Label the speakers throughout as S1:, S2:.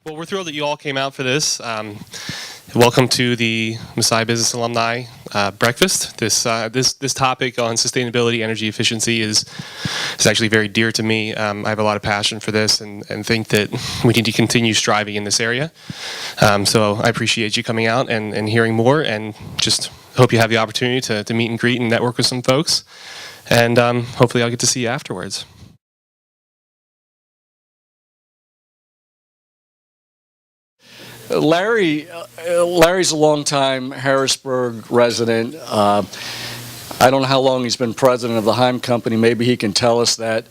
S1: Well, we're thrilled that you all came out for this. Welcome to the Messiah Business Alumni Breakfast. This topic on sustainability, energy efficiency is actually very dear to me. I have a lot of passion for this and think that we need to continue striving in this area. So I appreciate you coming out and hearing more, and just hope you have the opportunity to meet and greet and network with some folks. And hopefully I'll get to see you afterwards.
S2: Larry's a longtime Harrisburg resident. I don't know how long he's been president of the Heim company. Maybe he can tell us that.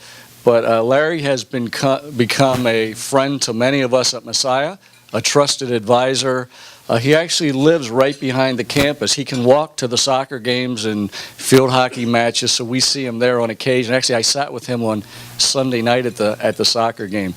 S2: But Larry has become a friend to many of us at Messiah, a trusted advisor. He actually lives right behind the campus. He can walk to the soccer games and field hockey matches, so we see him there on occasion. Actually, I sat with him on Sunday night at the soccer game.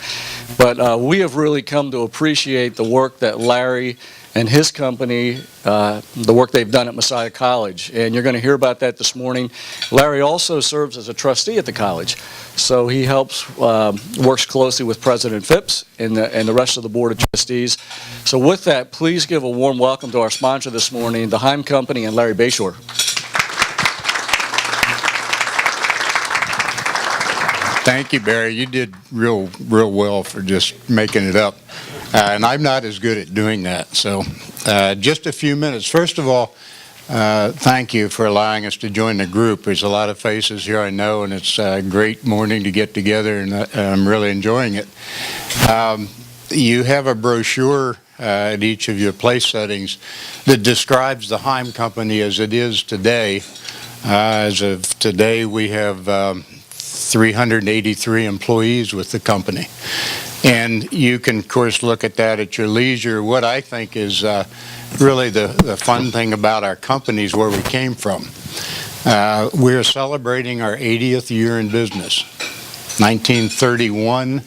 S2: But we have really come to appreciate the work that Larry and his company, the work they've done at Messiah College. And you're going to hear about that this morning. Larry also serves as a trustee at the college. So he helps, works closely with President Phipps and the rest of the Board of Trustees. So with that, please give a warm welcome to our sponsor this morning, the Heim Company, and Larry Bayshore.
S3: Thank you, Barry. You did real well for just making it up. And I'm not as good at doing that. So just a few minutes. First of all, thank you for allowing us to join the group. There's a lot of faces here I know, and it's a great morning to get together, and I'm really enjoying it. You have a brochure at each of your place settings that describes the Heim Company as it is today. As of today, we have 383 employees with the company. And you can, of course, look at that at your leisure. What I think is really the fun thing about our company is where we came from. We're celebrating our 80th year in business. 1931,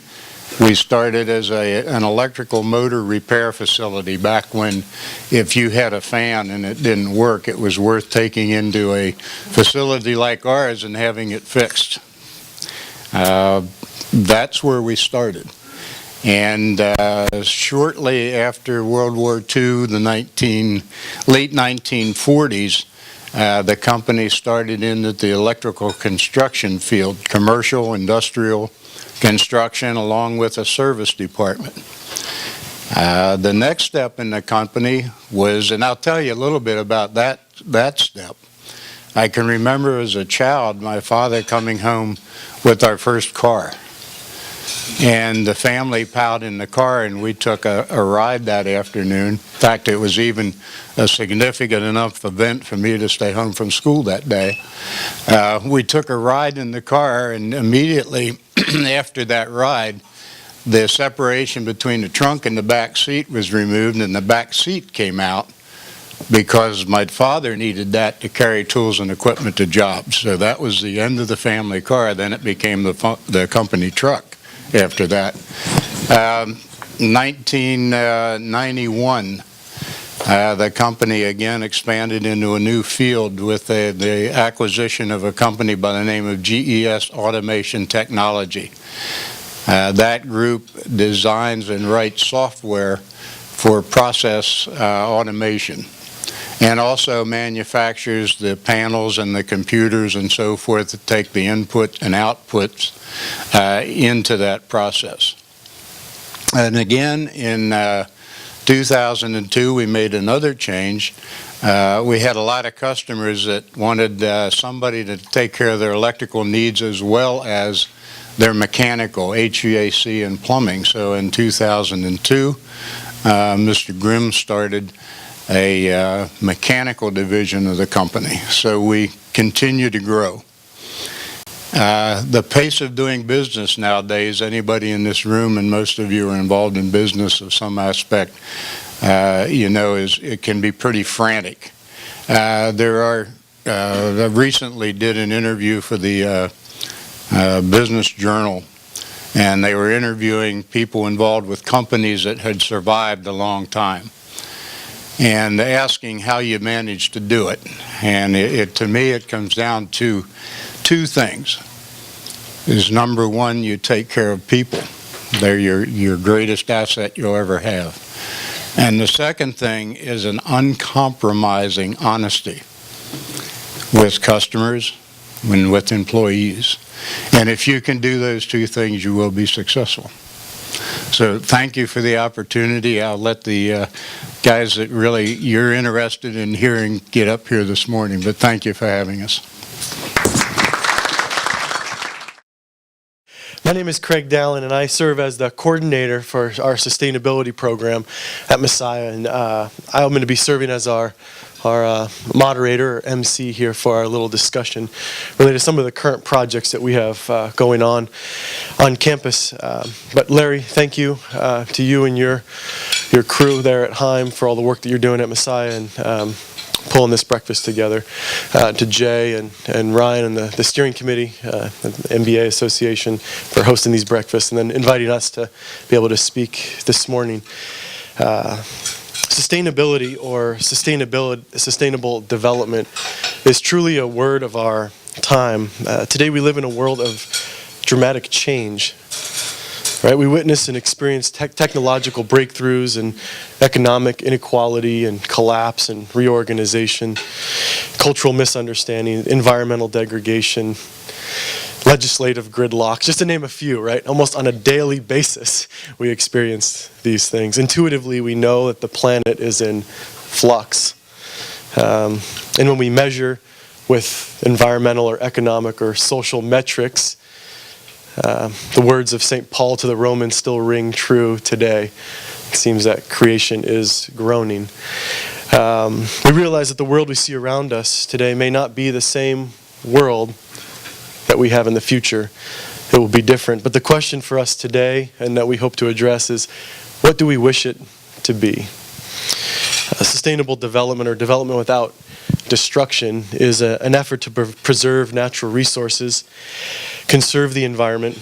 S3: we started as an electrical motor repair facility back when if you had a fan and it didn't work, it was worth taking into a facility like ours and having it fixed. That's where we started. And shortly after World War II, the late 1940s, the company started into the electrical construction field, commercial, industrial construction, along with a service department. The next step in the company was, and I'll tell you a little bit about that step. I can remember as a child my father coming home with our first car. And the family piled in the car, and we took a ride that afternoon. In fact, it was even a significant enough event for me to stay home from school that day. We took a ride in the car, and immediately after that ride, the separation between the trunk and the back seat was removed, and the back seat came out because my father needed that to carry tools and equipment to jobs. So that was the end of the family car. Then it became the company truck. After that, 1991, the company again expanded into a new field with the acquisition of a company by the name of GES Automation Technology. That group designs and writes software for process automation, and also manufactures the panels and the computers and so forth that take the input and outputs into that process. And again, in 2002, we made another change. We had a lot of customers that wanted somebody to take care of their electrical needs as well as their mechanical, HVAC and plumbing. So in 2002, Mr. Grimm started a mechanical division of the company. So we continue to grow. The pace of doing business nowadays, anybody in this room, and most of you are involved in business of some aspect, it can be pretty frantic. I recently did an interview for the Business Journal, and they were interviewing people involved with companies that had survived a long time, and asking how you managed to do it. And to me, it comes down to two things. Is number one, you take care of people. They're your greatest asset you'll ever have. And the second thing is an uncompromising honesty with customers and with employees. And if you can do those two things, you will be successful. So thank you for the opportunity. I'll let the guys that really you're interested in hearing get up here this morning, but thank you for having us.
S4: My name is Craig Dallin, and I serve as the coordinator for our sustainability program at Messiah. And I'm going to be serving as our moderator, or MC, here for our little discussion related to some of the current projects that we have going on campus. But Larry, thank you to you and your crew there at Heim for all the work that you're doing at Messiah and pulling this breakfast together. To Jay and Ryan and the steering committee, the MBA Association, for hosting these breakfasts and then inviting us to be able to speak this morning. Sustainability or sustainable development is truly a word of our time. Today we live in a world of dramatic change. Right? We witness and experience technological breakthroughs and economic inequality and collapse and reorganization, cultural misunderstanding, environmental degradation, legislative gridlock, just to name a few, right? Almost on a daily basis, we experience these things. Intuitively, we know that the planet is in flux. And when we measure with environmental or economic or social metrics, the words of St. Paul to the Romans still ring true today. It seems that creation is groaning. We realize that the world we see around us today may not be the same world that we have in the future. It will be different. But the question for us today, and that we hope to address, is what do we wish it to be? Sustainable development, or development without destruction, is an effort to preserve natural resources, conserve the environment,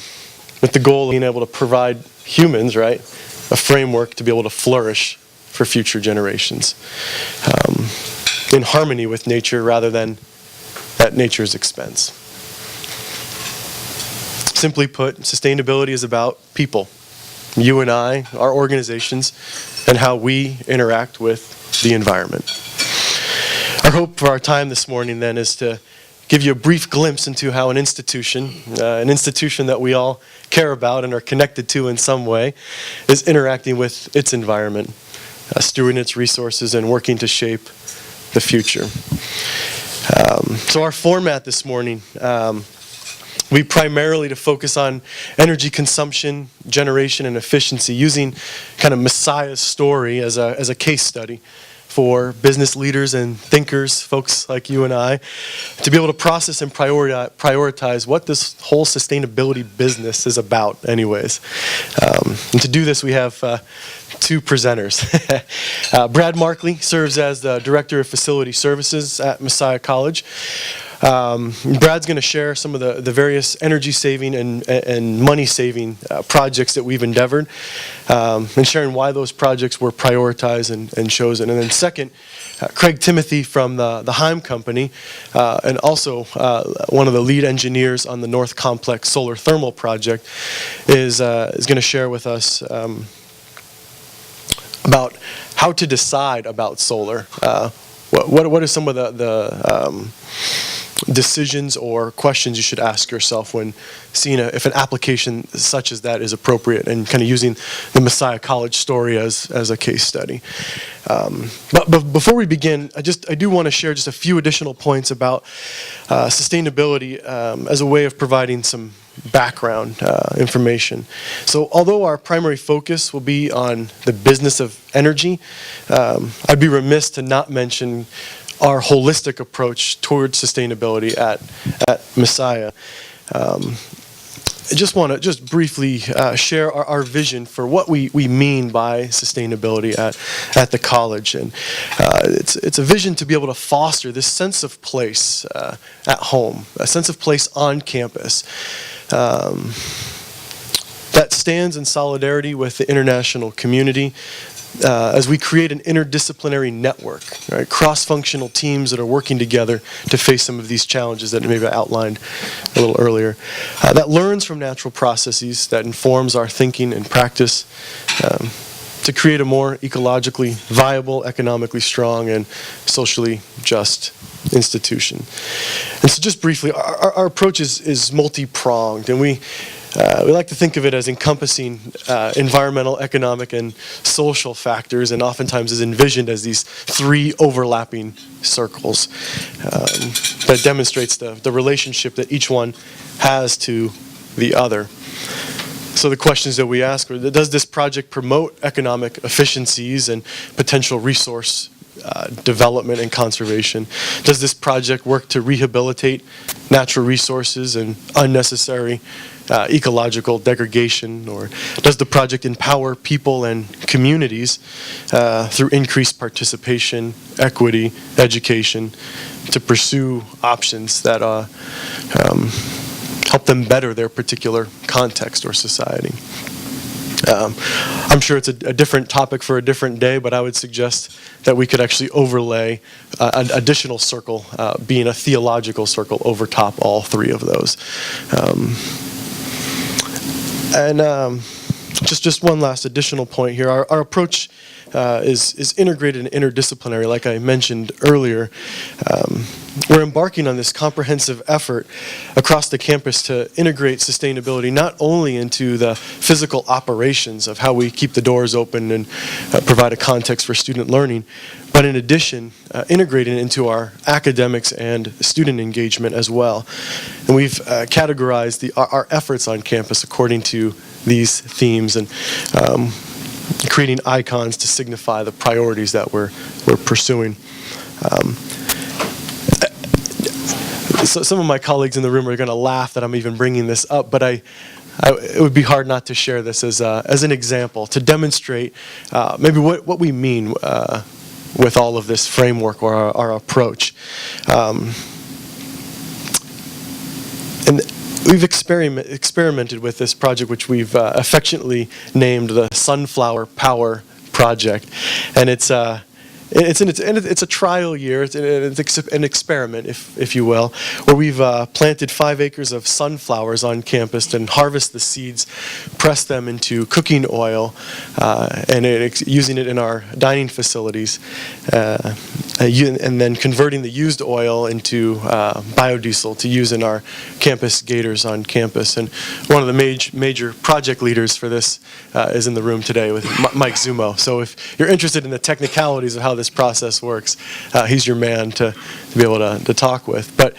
S4: with the goal of being able to provide humans, right, a framework to be able to flourish for future generations, in harmony with nature rather than at nature's expense. Simply put, sustainability is about people, you and I, our organizations, and how we interact with the environment. Our hope for our time this morning then is to give you a brief glimpse into how an institution that we all care about and are connected to in some way, is interacting with its environment, stewarding its resources, and working to shape the future. So our format this morning, we primarily to focus on energy consumption, generation, and efficiency, using kind of Messiah's story as a case study for business leaders and thinkers, folks like you and I, to be able to process and prioritize what this whole sustainability business is about anyways. And to do this, we have two presenters. Brad Markley serves as the Director of Facility Services at Messiah College. Brad's going to share some of the various energy-saving and money-saving projects that we've endeavored, and sharing why those projects were prioritized and chosen. And then second, Craig Timothy from the Heim company, and also one of the lead engineers on the North Complex Solar Thermal Project, is going to share with us about how to decide about solar. What are some of the decisions or questions you should ask yourself when seeing if an application such as that is appropriate, and kind of using the Messiah College story as a case study. But before we begin, I do want to share just a few additional points about sustainability as a way of providing some background information. So although our primary focus will be on the business of energy, I'd be remiss to not mention our holistic approach towards sustainability at Messiah. I just want to briefly share our vision for what we mean by sustainability at the college. And it's a vision to be able to foster this sense of place at home, a sense of place on campus, that stands in solidarity with the international community, as we create an interdisciplinary network, right? Cross-functional teams that are working together to face some of these challenges that maybe I outlined a little earlier. That learns from natural processes, that informs our thinking and practice to create a more ecologically viable, economically strong, and socially just institution. And so just briefly, our approach is multi-pronged, and we like to think of it as encompassing environmental, economic, and social factors, and oftentimes is envisioned as these three overlapping circles that demonstrates the relationship that each one has to the other. So the questions that we ask are, does this project promote economic efficiencies and potential resource development and conservation? Does this project work to rehabilitate natural resources and unnecessary ecological degradation? Or does the project empower people and communities through increased participation, equity, education, to pursue options that help them better their particular context or society? I'm sure it's a different topic for a different day, but I would suggest that we could actually overlay an additional circle, being a theological circle, over top all three of those. Just one last additional point here. Our approach is integrated and interdisciplinary, like I mentioned earlier. We're embarking on this comprehensive effort across the campus to integrate sustainability not only into the physical operations of how we keep the doors open and provide a context for student learning, but in addition, integrating it into our academics and student engagement as well. And we've categorized our efforts on campus according to these themes, and creating icons to signify the priorities that we're pursuing. So some of my colleagues in the room are going to laugh that I'm even bringing this up, but it would be hard not to share this as an example to demonstrate maybe what we mean with all of this framework or our approach. And we've experimented with this project, which we've affectionately named the Sunflower Power Project, and it's a trial year. It's an experiment, if you will, where we've planted 5 acres of sunflowers on campus and harvest the seeds, press them into cooking oil, and using it in our dining facilities, and then converting the used oil into biodiesel to use in our campus gators on campus. And one of the major project leaders for this is in the room today with Mike Zumo. So if you're interested in the technicalities of how this process works, he's your man to be able to talk with. But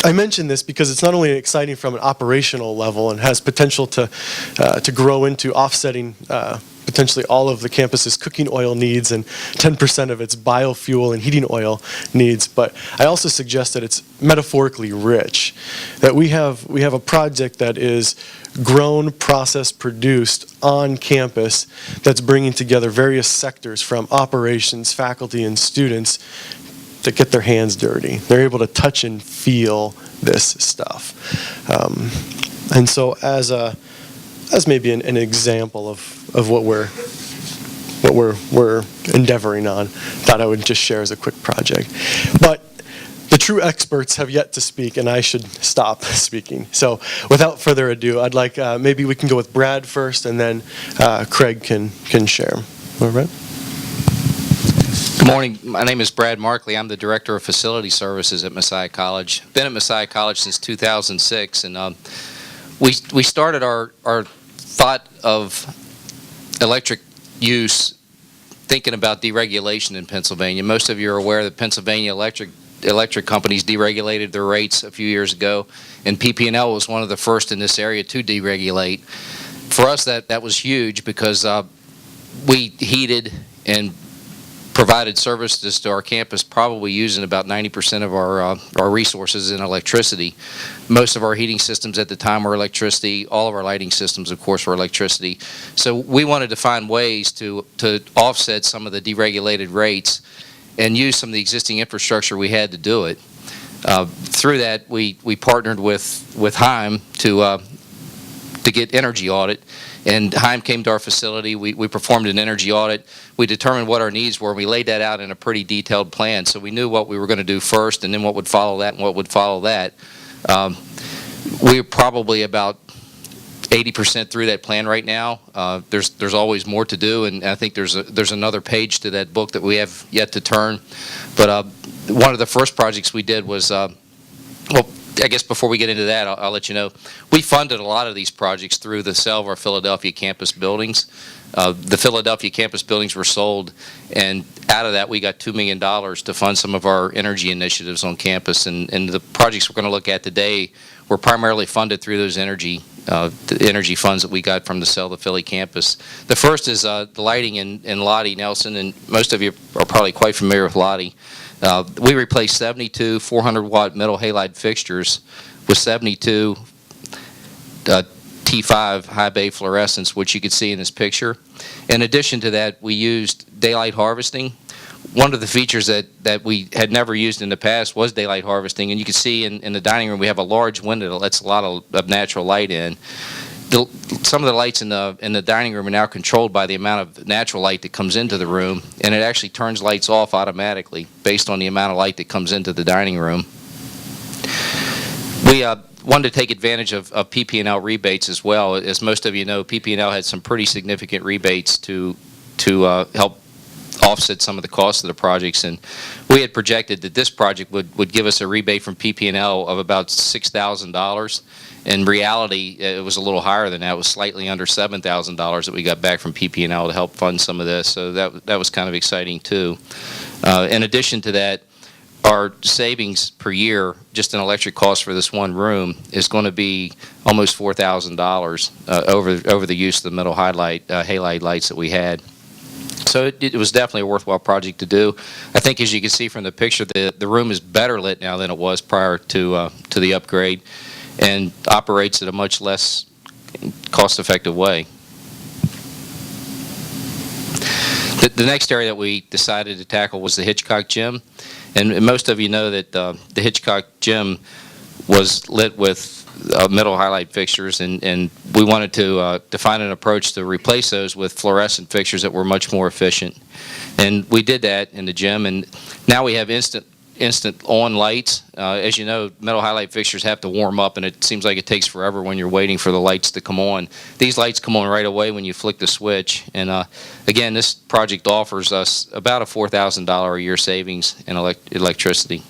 S4: I mention this because it's not only exciting from an operational level and has potential to grow into offsetting potentially all of the campus's cooking oil needs and 10% of its biofuel and heating oil needs, but I also suggest that it's metaphorically rich, that we have a project that is grown, processed, produced on campus that's bringing together various sectors from operations, faculty, and students to get their hands dirty. They're able to touch and feel this stuff. And so as maybe an example of what we're endeavoring on, thought I would just share as a quick project. But the true experts have yet to speak, and I should stop speaking. So without further ado, I'd like, maybe we can go with Brad first, and then Craig can share. All right?
S5: Good morning. My name is Brad Markley. I'm the Director of Facility Services at Messiah College. Been at Messiah College since 2006, and we started our thought of electric use thinking about deregulation in Pennsylvania. Most of you are aware that Pennsylvania electric companies deregulated their rates a few years ago, and PP&L was one of the first in this area to deregulate. For us, that was huge because we heated and provided services to our campus, probably using about 90% of our resources in electricity. Most of our heating systems at the time were electricity. All of our lighting systems, of course, were electricity. So we wanted to find ways to offset some of the deregulated rates and use some of the existing infrastructure we had to do it. Through that, we partnered with Heim to to get energy audit. And Heim came to our facility. We performed an energy audit. We determined what our needs were. We laid that out in a pretty detailed plan. So we knew what we were going to do first, and then what would follow that, and what would follow that. We're probably about 80% through that plan right now. There's always more to do, and I think there's another page to that book that we have yet to turn. But one of the first projects we did was, well, I guess before we get into that, I'll let you know, we funded a lot of these projects through the sale of our Philadelphia campus buildings. The Philadelphia campus buildings were sold, and out of that we got $2 million to fund some of our energy initiatives on campus. And the projects we're going to look at today were primarily funded through those the energy funds that we got from the sale of the Philly campus. The first is the lighting in Lottie Nelson, and most of you are probably quite familiar with Lottie. We replaced 72 400-watt metal halide fixtures with 72 T5 high bay fluorescents, which you can see in this picture. In addition to that, we used daylight harvesting. One of the features that we had never used in the past was daylight harvesting, and you can see in the dining room we have a large window that lets a lot of natural light in. Some of the lights in the dining room are now controlled by the amount of natural light that comes into the room, and it actually turns lights off automatically based on the amount of light that comes into the dining room. We wanted to take advantage of PP&L rebates as well. As most of you know, PP&L had some pretty significant rebates to help offset some of the costs of the projects, and we had projected that this project would give us a rebate from PP&L of about $6,000. In reality, it was a little higher than that. It was slightly under $7,000 that we got back from PP&L to help fund some of this, so that was kind of exciting too. In addition to that, our savings per year, just in electric costs for this one room, is going to be almost $4,000 over the use of the metal halide lights that we had. So it was definitely a worthwhile project to do. I think, as you can see from the picture, the room is better lit now than it was prior to the upgrade, and operates at a much less cost-effective way. The next area that we decided to tackle was the Hitchcock Gym. And most of you know that the Hitchcock Gym was lit with metal halide fixtures, and we wanted to define an approach to replace those with fluorescent fixtures that were much more efficient. And we did that in the gym, and now we have instant on lights. As you know, metal halide fixtures have to warm up, and it seems like it takes forever when you're waiting for the lights to come on. These lights come on right away when you flick the switch, and again, this project offers us about a $4,000 a year savings in electricity.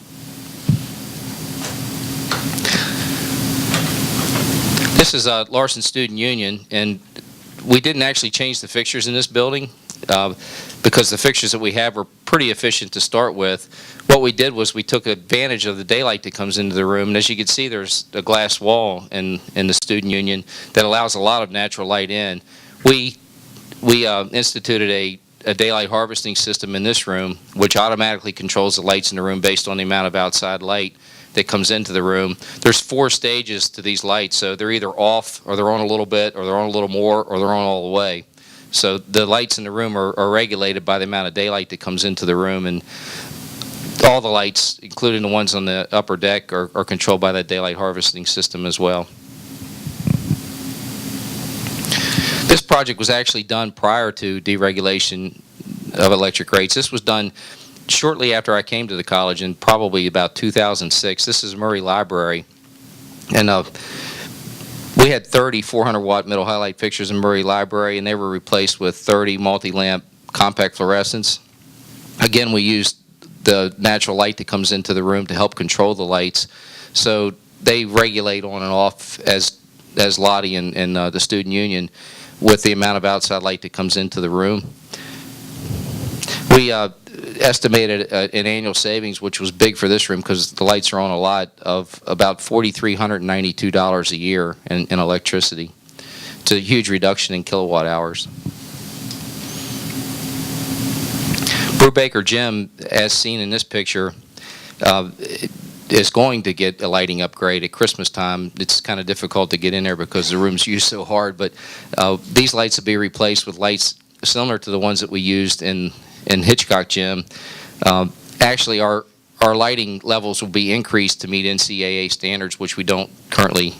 S5: This is Larson Student Union, and we didn't actually change the fixtures in this building because the fixtures that we have were pretty efficient to start with. What we did was we took advantage of the daylight that comes into the room, and as you can see, there's a glass wall in the Student Union that allows a lot of natural light in. We instituted a daylight harvesting system in this room, which automatically controls the lights in the room based on the amount of outside light that comes into the room. There's 4 stages to these lights, so they're either off, or they're on a little bit, or they're on a little more, or they're on all the way. So the lights in the room are regulated by the amount of daylight that comes into the room, and all the lights, including the ones on the upper deck, are controlled by that daylight harvesting system as well. This project was actually done prior to deregulation of electric rates. This was done shortly after I came to the college, in probably about 2006. This is Murray Library, and we had 30 400-watt metal halide fixtures in Murray Library, and they were replaced with 30 multi-lamp compact fluorescents. Again, we used the natural light that comes into the room to help control the lights, so they regulate on and off as Lottie and the Student Union with the amount of outside light that comes into the room. We estimated an annual savings, which was big for this room because the lights are on a lot, of about $4,392 a year in electricity. It's a huge reduction in kilowatt hours. Brubaker Gym, as seen in this picture, is going to get a lighting upgrade at Christmas time. It's kind of difficult to get in there because the room's used so hard, but these lights will be replaced with lights similar to the ones that we used in Hitchcock Gym. Actually, our lighting levels will be increased to meet NCAA standards, which we don't currently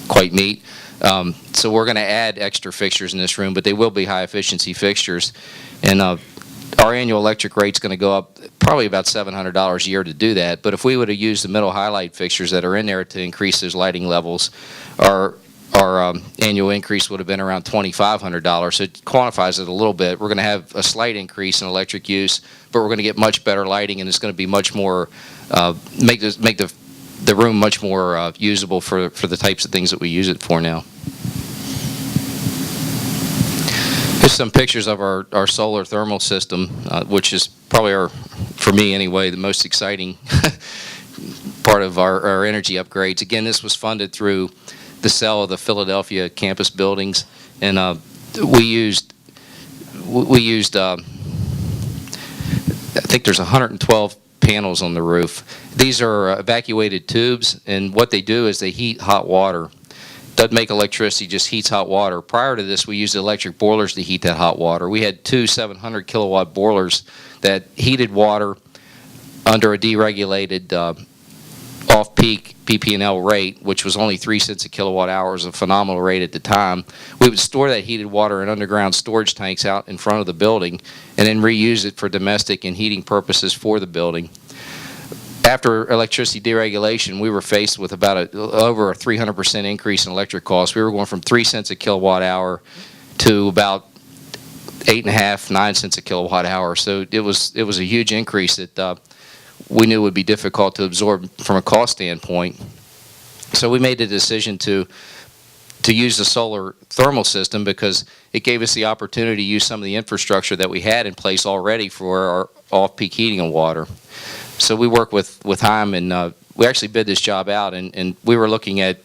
S5: quite meet. So we're going to add extra fixtures in this room, but they will be high efficiency fixtures. And our annual electric rate's going to go up probably about $700 a year to do that. But if we would have used the middle highlight fixtures that are in there to increase those lighting levels, our annual increase would have been around $2,500. So it quantifies it a little bit. We're going to have a slight increase in electric use, but we're going to get much better lighting, and it's going to be much more make the room much more usable for the types of things that we use it for now. Here's some pictures of our solar thermal system, which is probably for me anyway, the most exciting part of our energy upgrades. Again, this was funded through the sale of the Philadelphia campus buildings, and we used I think there's 112 panels on the roof. These are evacuated tubes, and what they do is they heat hot water. Doesn't make electricity, just heats hot water. Prior to this, we used electric boilers to heat that hot water. We had two 700 kilowatt boilers that heated water under a deregulated off-peak PP&L rate, which was only 3 cents a kilowatt hour, was a phenomenal rate at the time. We would store that heated water in underground storage tanks out in front of the building and then reuse it for domestic and heating purposes for the building. After electricity deregulation, we were faced with about over a 300% increase in electric costs. We were going from 3 cents a kilowatt hour to about 8.5, 9 cents a kilowatt hour. So it was a huge increase that we knew would be difficult to absorb from a cost standpoint. So we made the decision to use the solar thermal system because it gave us the opportunity to use some of the infrastructure that we had in place already for our off-peak heating and water. So we work with Heim, and we actually bid this job out, and we were looking at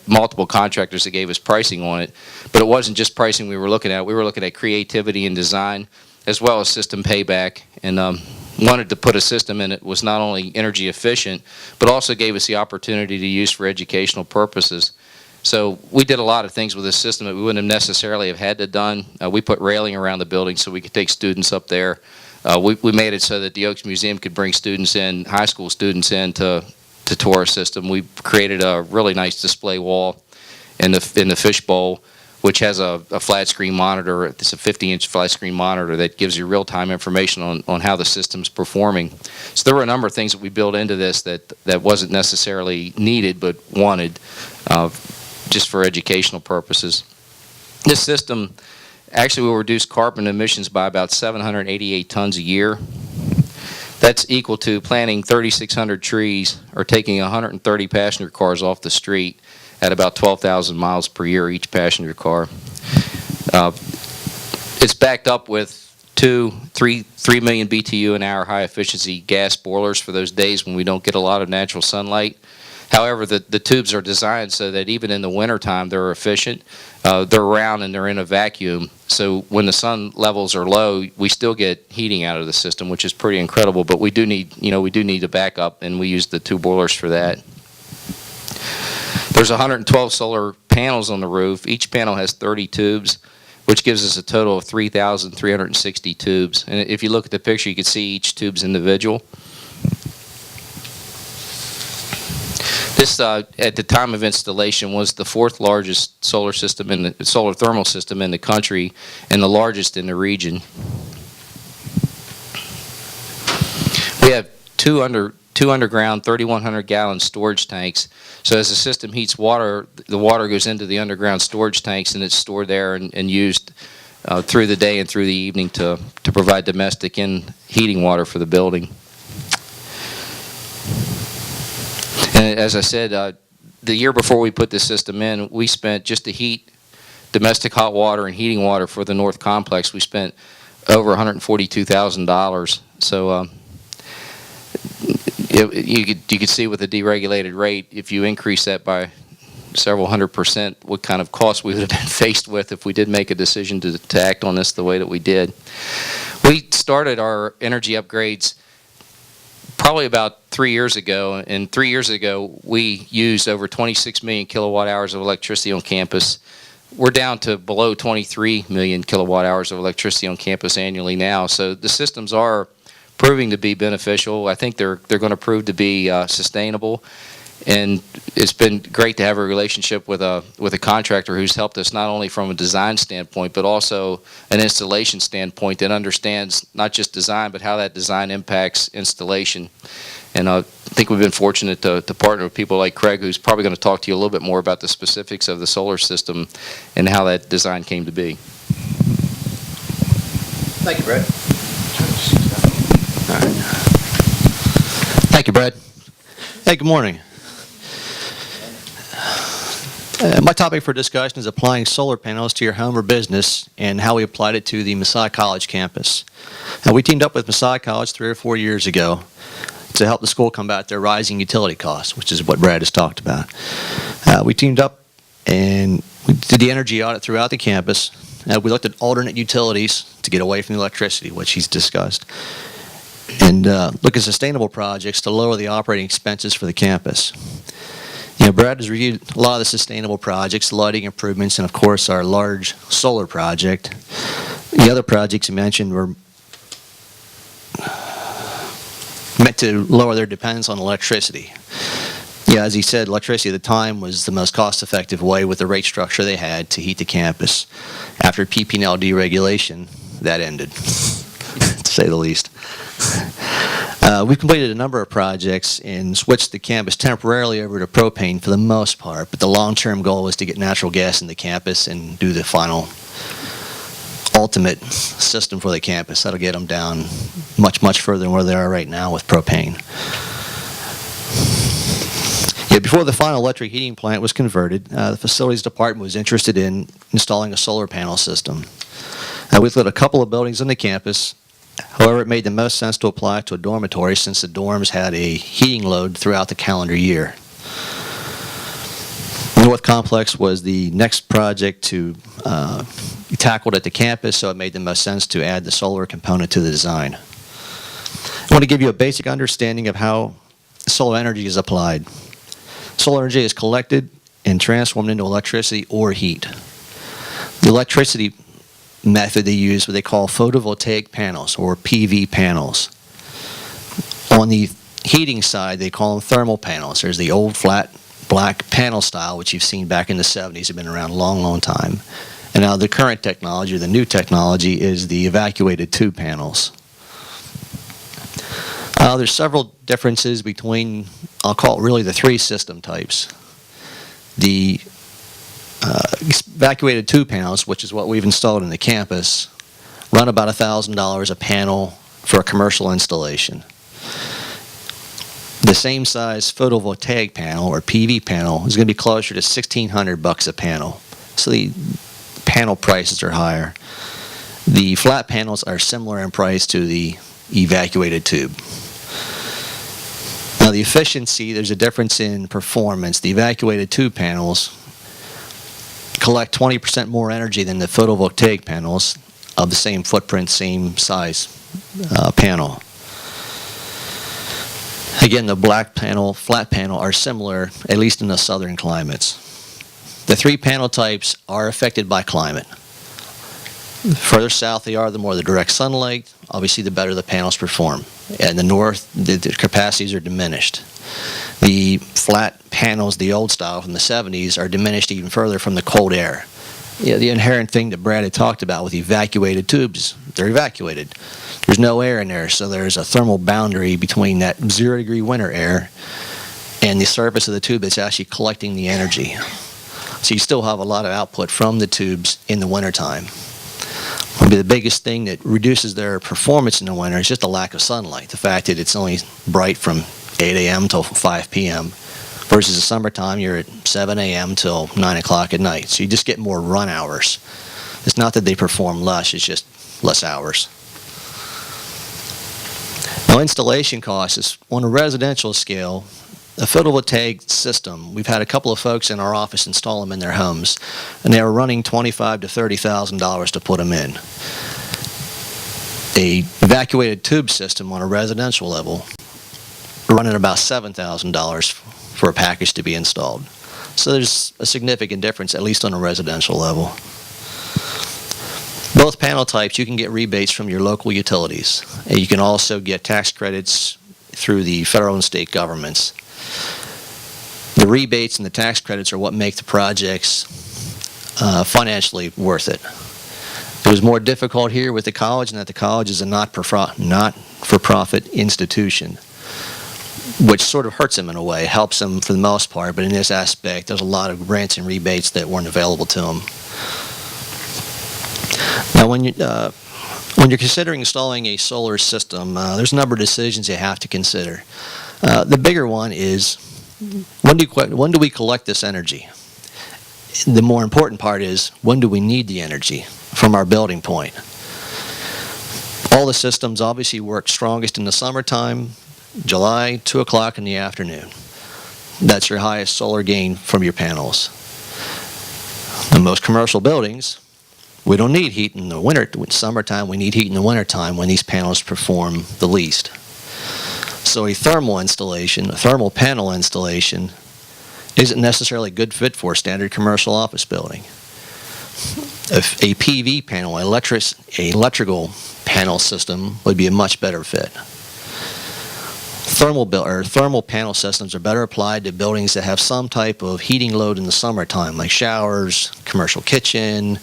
S5: multiple contractors that gave us pricing on it. But it wasn't just pricing we were looking at. We were looking at creativity and design as well as system payback, and wanted to put a system in it was not only energy efficient, but also gave us the opportunity to use for educational purposes. So we did a lot of things with this system that we wouldn't have necessarily have had to done. We put railing around the building so we could take students up there. We made it so that the Oaks Museum could bring students in, high school students in to tour our system. We created a really nice display wall in the fishbowl, which has a flat screen monitor. It's a 50-inch flat screen monitor that gives you real-time information on how the system's performing. So there were a number of things that we built into this that wasn't necessarily needed but wanted just for educational purposes. This system actually will reduce carbon emissions by about 788 tons a year. That's equal to planting 3,600 trees or taking 130 passenger cars off the street at about 12,000 miles per year each passenger car. It's backed up with 3 million BTU an hour high efficiency gas boilers for those days when we don't get a lot of natural sunlight. However, the tubes are designed so that even in the wintertime they're efficient. They're round and they're in a vacuum. So when the sun levels are low, we still get heating out of the system, which is pretty incredible. But we do need a backup, and we use the 2 boilers for that. There's 112 solar panels on the roof. Each panel has 30 tubes, which gives us a total of 3,360 tubes. And if you look at the picture, you can see each tube's individual. This, at the time of installation, was the 4th largest solar thermal system in the country, and the largest in the region. We have two underground 3,100 gallon storage tanks. So as the system heats water, the water goes into the underground storage tanks, and it's stored there and used through the day and through the evening to provide domestic and heating water for the building. And as I said, the year before we put this system in, we spent, just to heat domestic hot water and heating water for the North Complex, we spent over $142,000. So you could see with the deregulated rate, if you increase that by several 100%, what kind of costs we would have been faced with if we did make a decision to act on this the way that we did. We started our energy upgrades probably about 3 years ago, and 3 years ago we used over 26 million kilowatt hours of electricity on campus. We're down to below 23 million kilowatt hours of electricity on campus annually now, so the systems are proving to be beneficial. I think they're going to prove to be sustainable. And it's been great to have a relationship with a contractor who's helped us not only from a design standpoint, but also an installation standpoint that understands not just design, but how that design impacts installation. And I think we've been fortunate to partner with people like Craig, who's probably going to talk to you a little bit more about the specifics of the solar system and how that design came to be.
S6: Thank you, Brad. All right. Thank you, Brad. Hey, good morning. My topic for discussion is applying solar panels to your home or business and how we applied it to the Messiah College campus. We teamed up with Messiah College 3 or 4 years ago to help the school combat their rising utility costs, which is what Brad has talked about. We teamed up and we did the energy audit throughout the campus. We looked at alternate utilities to get away from the electricity, which he's discussed, and look at sustainable projects to lower the operating expenses for the campus. You know, Brad has reviewed a lot of the sustainable projects, lighting improvements, and of course our large solar project. The other projects he mentioned were meant to lower their dependence on electricity. Yeah, as he said, electricity at the time was the most cost-effective way with the rate structure they had to heat the campus. After PP&L deregulation, that ended, to say the least. We've completed a number of projects and switched the campus temporarily over to propane for the most part, but the long-term goal was to get natural gas in the campus and do the final ultimate system for the campus. That'll get them down much, much further than where they are right now with propane. Yeah, before the final electric heating plant was converted, the facilities department was interested in installing a solar panel system. We looked at a couple of buildings on the campus. However, it made the most sense to apply it to a dormitory since the dorms had a heating load throughout the calendar year. The North Complex was the next project to be tackled at the campus, so it made the most sense to add the solar component to the design. I want to give you a basic understanding of how solar energy is applied. Solar energy is collected and transformed into electricity or heat. The electricity method they use what they call photovoltaic panels or PV panels. On the heating side, they call them thermal panels. There's the old flat black panel style, which you've seen back in the 70s, have been around a long, long time. And now the current technology, or the new technology, is the evacuated tube panels. There's several differences between, I'll call it really the 3 system types. The evacuated tube panels, which is what we've installed in the campus, run about $1,000 a panel for a commercial installation. The same size photovoltaic panel or PV panel is going to be closer to $1,600 a panel. So the panel prices are higher. The flat panels are similar in price to the evacuated tube. Now the efficiency, there's a difference in performance. The evacuated tube panels collect 20% more energy than the photovoltaic panels of the same footprint, same size panel. Again, the black panel, flat panel are similar, at least in the southern climates. The 3 panel types are affected by climate. The further south they are, the more the direct sunlight, obviously the better the panels perform. And the north, the capacities are diminished. The flat panels, the old style from the 70s, are diminished even further from the cold air. Yeah, the inherent thing that Brad had talked about with evacuated tubes, they're evacuated. There's no air in there, so there's a thermal boundary between that 0-degree winter air and the surface of the tube that's actually collecting the energy. So you still have a lot of output from the tubes in the wintertime. Maybe the biggest thing that reduces their performance in the winter is just the lack of sunlight. The fact that it's only bright from 8 a.m. till 5 p.m. versus the summertime, you're at 7 a.m. till 9 o'clock at night. So you just get more run hours. It's not that they perform less, it's just less hours. Now, installation costs is on a residential scale. A photovoltaic system, we've had a couple of folks in our office install them in their homes, and they were running $25,000 to $30,000 to put them in. A evacuated tube system on a residential level running about $7,000 for a package to be installed. So there's a significant difference, at least on a residential level. Both panel types, you can get rebates from your local utilities. And you can also get tax credits through the federal and state governments. The rebates and the tax credits are what make the projects financially worth it. It was more difficult here with the college in that the college is a not-for-profit institution, which sort of hurts them in a way, helps them for the most part, but in this aspect, there's a lot of grants and rebates that weren't available to them. Now, when you're considering installing a solar system, there's a number of decisions you have to consider. The bigger one is, when do we collect this energy? The more important part is, when do we need the energy from our building point? All the systems obviously work strongest in the summertime, July, 2 o'clock in the afternoon. That's your highest solar gain from your panels. In most commercial buildings, we don't need heat in the winter. Summertime, we need heat in the wintertime when these panels perform the least. So a thermal installation, a thermal panel installation, isn't necessarily a good fit for a standard commercial office building. A PV panel, an electrical panel system would be a much better fit. Thermal panel systems are better applied to buildings that have some type of heating load in the summertime, like showers, commercial kitchen,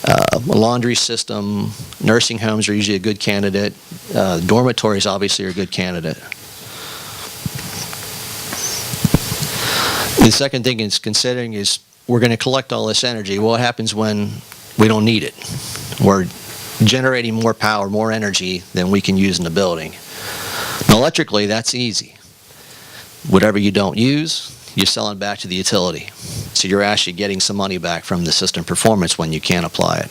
S6: a laundry system. Nursing homes are usually a good candidate. Dormitories obviously are a good candidate. The second thing it's considering is, we're going to collect all this energy. What happens when we don't need it? We're generating more power, more energy than we can use in the building. Now, electrically, that's easy. Whatever you don't use, you're selling back to the utility. So you're actually getting some money back from the system performance when you can't apply it.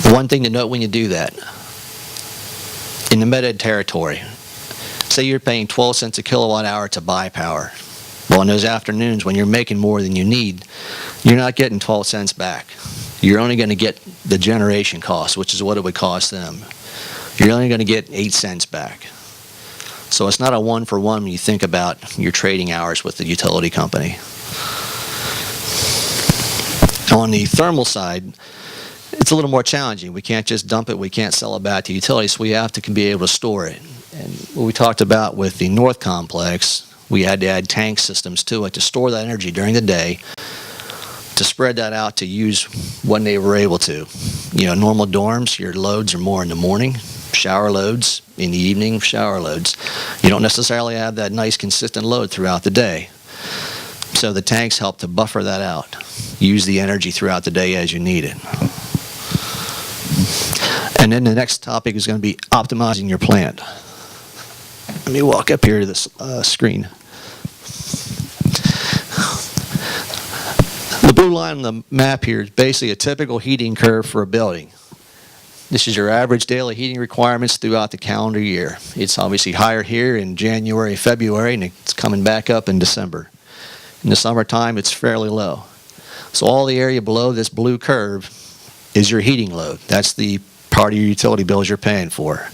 S6: The one thing to note when you do that, in the Med-Ed territory, say you're paying 12 cents a kilowatt hour to buy power. Well, in those afternoons when you're making more than you need, you're not getting 12 cents back. You're only going to get the generation cost, which is what it would cost them. You're only going to get 8 cents back. So it's not a one-for-one when you think about your trading hours with the utility company. On the thermal side, it's a little more challenging. We can't just dump it. We can't sell it back to utilities, so we have to be able to store it. And what we talked about with the North Complex, we had to add tank systems to it to store that energy during the day, to spread that out to use when they were able to. You know, normal dorms, your loads are more in the morning, shower loads in the evening, shower loads. You don't necessarily have that nice consistent load throughout the day. So the tanks help to buffer that out. Use the energy throughout the day as you need it. And then the next topic is going to be optimizing your plant. Let me walk up here to this screen. The blue line on the map here is basically a typical heating curve for a building. This is your average daily heating requirements throughout the calendar year. It's obviously higher here in January, February, and it's coming back up in December. In the summertime, it's fairly low. So all the area below this blue curve is your heating load. That's the part of your utility bills you're paying for.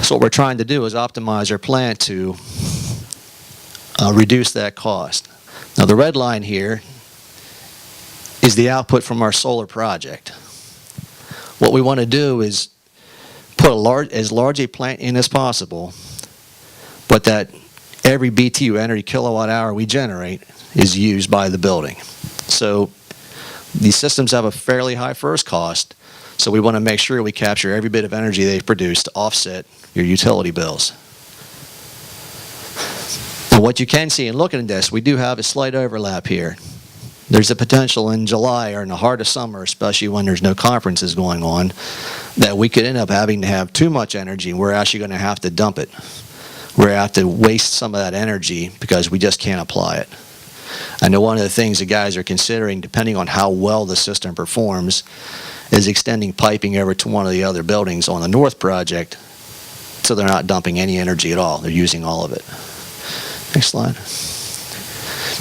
S6: So what we're trying to do is optimize our plant to reduce that cost. Now the red line here is the output from our solar project. What we want to do is put as large a plant in as possible, but that every BTU, every kilowatt hour we generate, is used by the building. So these systems have a fairly high first cost, so we want to make sure we capture every bit of energy they produce to offset your utility bills. And what you can see in looking at this, we do have a slight overlap here. There's a potential in July or in the heart of summer, especially when there's no conferences going on, that we could end up having to have too much energy and we're actually going to have to dump it. We're going to have to waste some of that energy because we just can't apply it. I know one of the things the guys are considering, depending on how well the system performs, is extending piping over to one of the other buildings on the North project so they're not dumping any energy at all. They're using all of it. Next slide.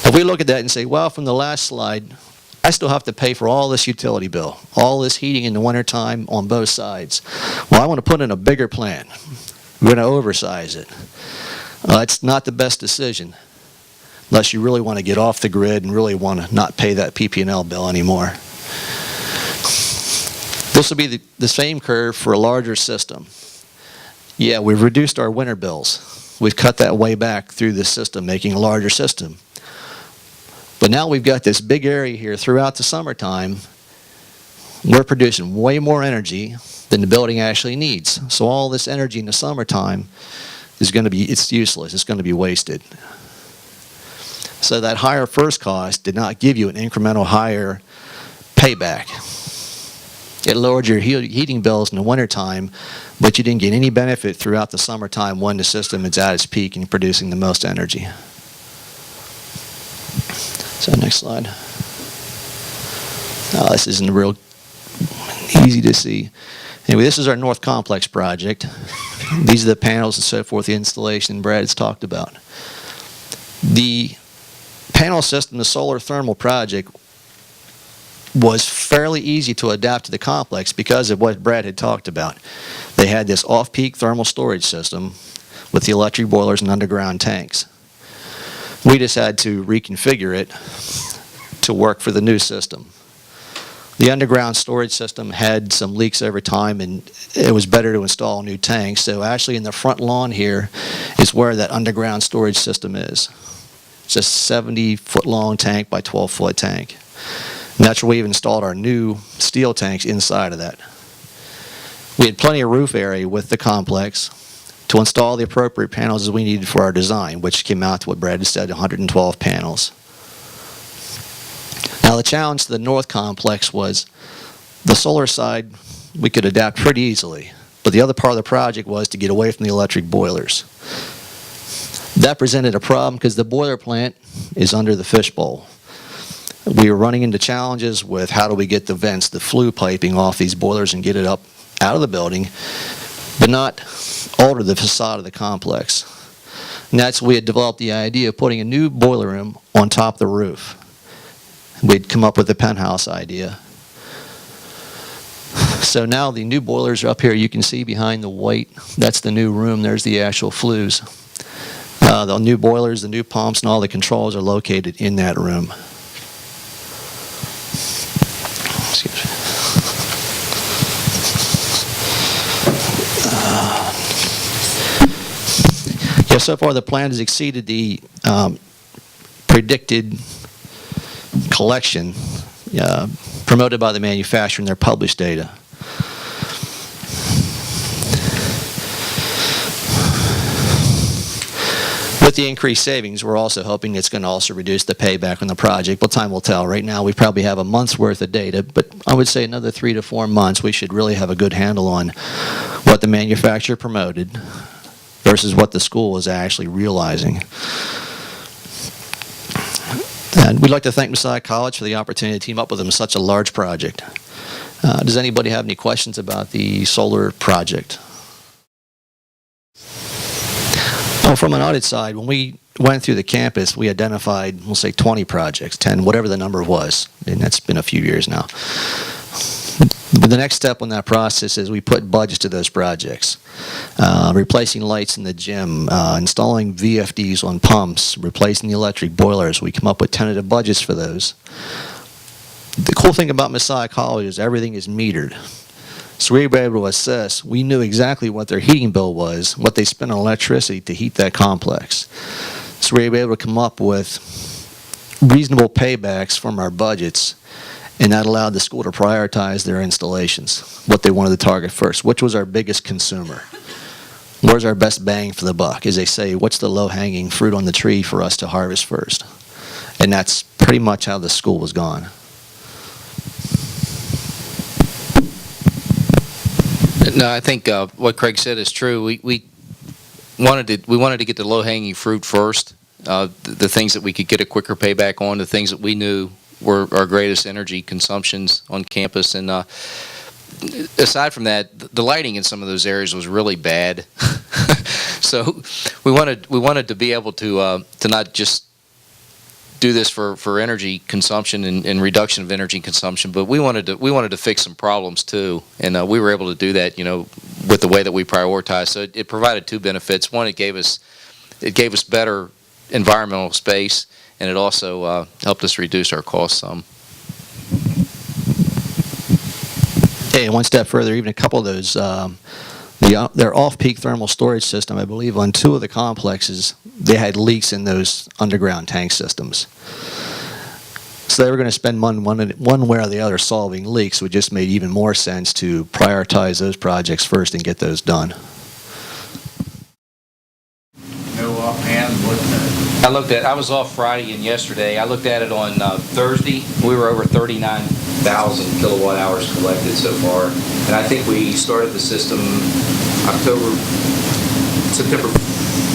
S6: If we look at that and say, well, from the last slide, I still have to pay for all this utility bill, all this heating in the wintertime on both sides. Well, I want to put in a bigger plant. We're going to oversize it. It's not the best decision unless you really want to get off the grid and really want to not pay that PP&L bill anymore. This will be the same curve for a larger system. Yeah, we've reduced our winter bills. We've cut that way back through the system, making a larger system. But now we've got this big area here throughout the summertime. We're producing way more energy than the building actually needs. So all this energy in the summertime is going to be, it's useless. It's going to be wasted. So that higher first cost did not give you an incremental higher payback. It lowered your heating bills in the wintertime, but you didn't get any benefit throughout the summertime when the system is at its peak and producing the most energy. So next slide. This isn't real easy to see. Anyway, this is our North Complex project. These are the panels and so forth, the installation Brad has talked about. The panel system, the solar thermal project, was fairly easy to adapt to the complex because of what Brad had talked about. They had this off-peak thermal storage system with the electric boilers and underground tanks. We just had to reconfigure it to work for the new system. The underground storage system had some leaks over time, and it was better to install new tanks. So actually in the front lawn here is where that underground storage system is. It's a 70-foot long tank by 12-foot tank. And that's where we've installed our new steel tanks inside of that. We had plenty of roof area with the complex to install the appropriate panels as we needed for our design, which came out to what Brad had said, 112 panels. Now the challenge to the North Complex was the solar side we could adapt pretty easily, but the other part of the project was to get away from the electric boilers. That presented a problem because the boiler plant is under the fishbowl. We were running into challenges with how do we get the vents, the flue piping off these boilers and get it up out of the building, but not alter the facade of the complex. And that's we had developed the idea of putting a new boiler room on top of the roof. We'd come up with the penthouse idea. So now the new boilers are up here. You can see behind the white, that's the new room. There's the actual flues. The new boilers, the new pumps, and all the controls are located in that room. Excuse me. Yeah, so far the plan has exceeded the predicted collection promoted by the manufacturer in their published data. With the increased savings, we're also hoping it's going to also reduce the payback on the project. Well, time will tell. Right now, we probably have a month's worth of data, but I would say another 3 to 4 months, we should really have a good handle on what the manufacturer promoted versus what the school is actually realizing. And we'd like to thank Messiah College for the opportunity to team up with them in such a large project. Does anybody have any questions about the solar project? Well, from an audit side, when we went through the campus, we identified, we'll say 20 projects, 10, whatever the number was, and that's been a few years now. But the next step on that process is we put budgets to those projects. Replacing lights in the gym, installing VFDs on pumps, replacing the electric boilers. We come up with tentative budgets for those. The cool thing about Messiah College is everything is metered. So we were able to assess, we knew exactly what their heating bill was, what they spent on electricity to heat that complex. So we were able to come up with reasonable paybacks from our budgets, and that allowed the school to prioritize their installations, what they wanted to target first, which was our biggest consumer. Where's our best bang for the buck? As they say, what's the low-hanging fruit on the tree for us to harvest first? And that's pretty much how the school was gone.
S5: No, I think what Craig said is true. We wanted to get the low-hanging fruit first, the things that we could get a quicker payback on, the things that we knew were our greatest energy consumptions on campus. And aside from that, the lighting in some of those areas was really bad. So we wanted to be able to not just do this for energy consumption and reduction of energy consumption, but we wanted to fix some problems too, and we were able to do that, with the way that we prioritize. So it provided two benefits. One, it gave us better environmental space, and it also helped us reduce our costs some. Hey,
S6: one step further, even a couple of those, the Their off-peak thermal storage system, I believe on 2 of the complexes, they had leaks in those underground tank systems. So they were going to spend one way or the other solving leaks, which just made even more sense to prioritize those projects first and get those done.
S5: No offhand, I was off Friday and yesterday. I looked at it on Thursday. We were over 39,000 kilowatt hours collected so far. And I think we started the system September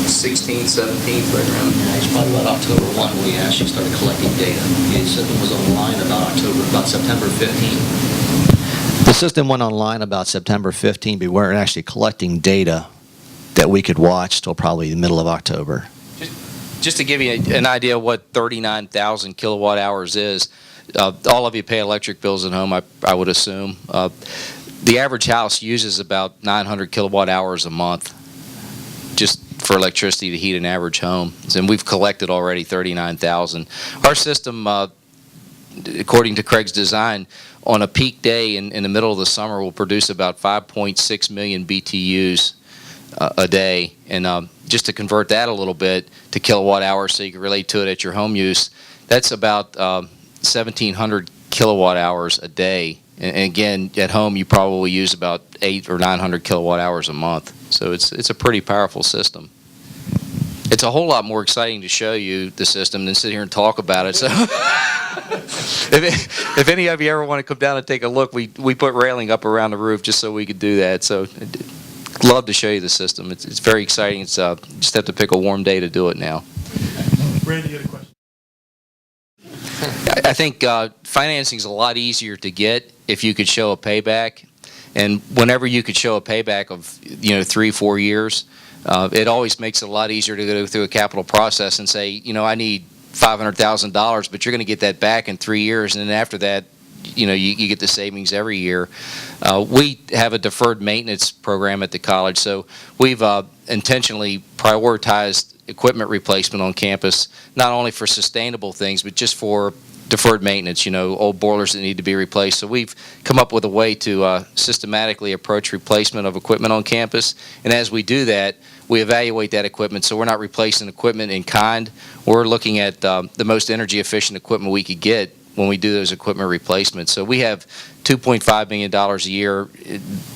S5: 16th, 17th, right around.
S6: Yeah, it's probably about October 1 when we actually started collecting data. The system was online about September 15th. The system went online about September 15th, but we weren't actually collecting data that we could watch till probably the middle of October.
S5: Just to give you an idea of what 39,000 kilowatt hours is, all of you pay electric bills at home, I would assume. The average house uses about 900 kilowatt hours a month just for electricity to heat an average home. And we've collected already 39,000. Our system, according to Craig's design, on a peak day in the middle of the summer will produce about 5.6 million BTUs a day. And just to convert that a little bit to kilowatt hours so you can relate to it at your home use, that's about 1,700 kilowatt hours a day. And again, at home you probably use about 800 or 900 kilowatt hours a month. So it's a pretty powerful system. It's a whole lot more exciting to show you the system than sit here and talk about it. So if any of you ever want to come down and take a look, we put railing up around the roof just so we could do that. So love to show you the system. It's very exciting. It's just have to pick a warm day to do it now.
S4: Randy, you had a question?
S5: I think financing is a lot easier to get if you could show a payback. And whenever you could show a payback of 3-4 years, it always makes it a lot easier to go through a capital process and say, I need $500,000, but you're going to get that back in 3 years, and then after that, you get the savings every year. We have a deferred maintenance program at the college, so we've intentionally prioritized equipment replacement on campus, not only for sustainable things, but just for deferred maintenance, old boilers that need to be replaced. So we've come up with a way to systematically approach replacement of equipment on campus. And as we do that, we evaluate that equipment. So we're not replacing equipment in kind. We're looking at the most energy efficient equipment we could get when we do those equipment replacements. So we have $2.5 million a year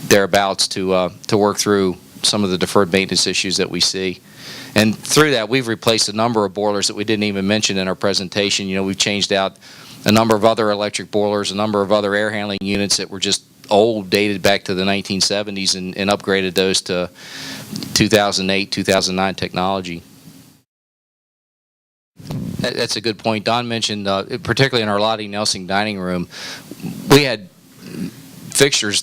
S5: thereabouts to work through some of the deferred maintenance issues that we see. And through that, we've replaced a number of boilers that we didn't even mention in our presentation. We've changed out a number of other electric boilers, a number of other air handling units that were just old, dated back to the 1970s, and upgraded those to 2008, 2009 technology. That's a good point. Don mentioned, particularly in our Lottie Nelson dining room, we had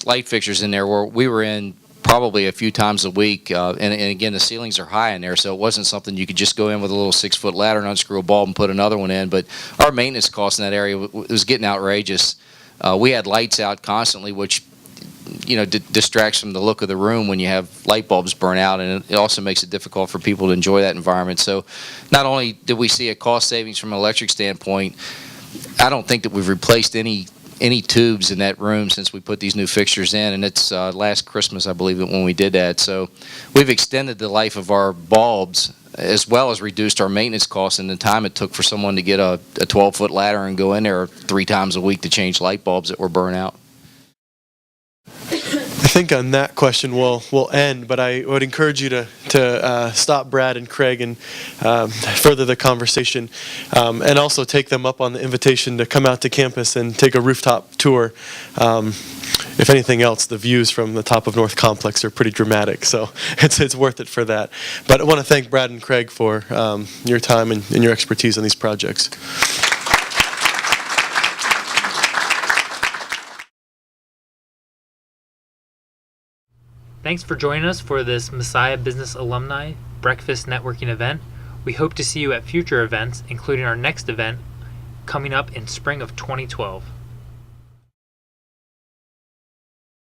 S5: light fixtures in there where we were in probably a few times a week, and again, the ceilings are high in there, so it wasn't something you could just go in with a little 6-foot ladder and unscrew a bulb and put another one in. But our maintenance costs in that area was getting outrageous. We had lights out constantly, which distracts from the look of the room when you have light bulbs burn out, and it also makes it difficult for people to enjoy that environment. So not only did we see a cost savings from an electric standpoint, I don't think that we've replaced any tubes in that room since we put these new fixtures in, and it's last Christmas, I believe, when we did that. So we've extended the life of our bulbs as well as reduced our maintenance costs and the time it took for someone to get a 12-foot ladder and go in there 3 times a week to change light bulbs that were burnt out.
S4: I think on that question we'll end, but I would encourage you to stop Brad and Craig and further the conversation, and also take them up on the invitation to come out to campus and take a rooftop tour. If anything else, the views from the top of North Complex are pretty dramatic, so it's worth it for that. But I want to thank Brad and Craig for your time and your expertise on these projects.
S7: Thanks for joining us for this Messiah Business Alumni Breakfast Networking event. We hope to see you at future events, including our next event coming up in spring of 2012.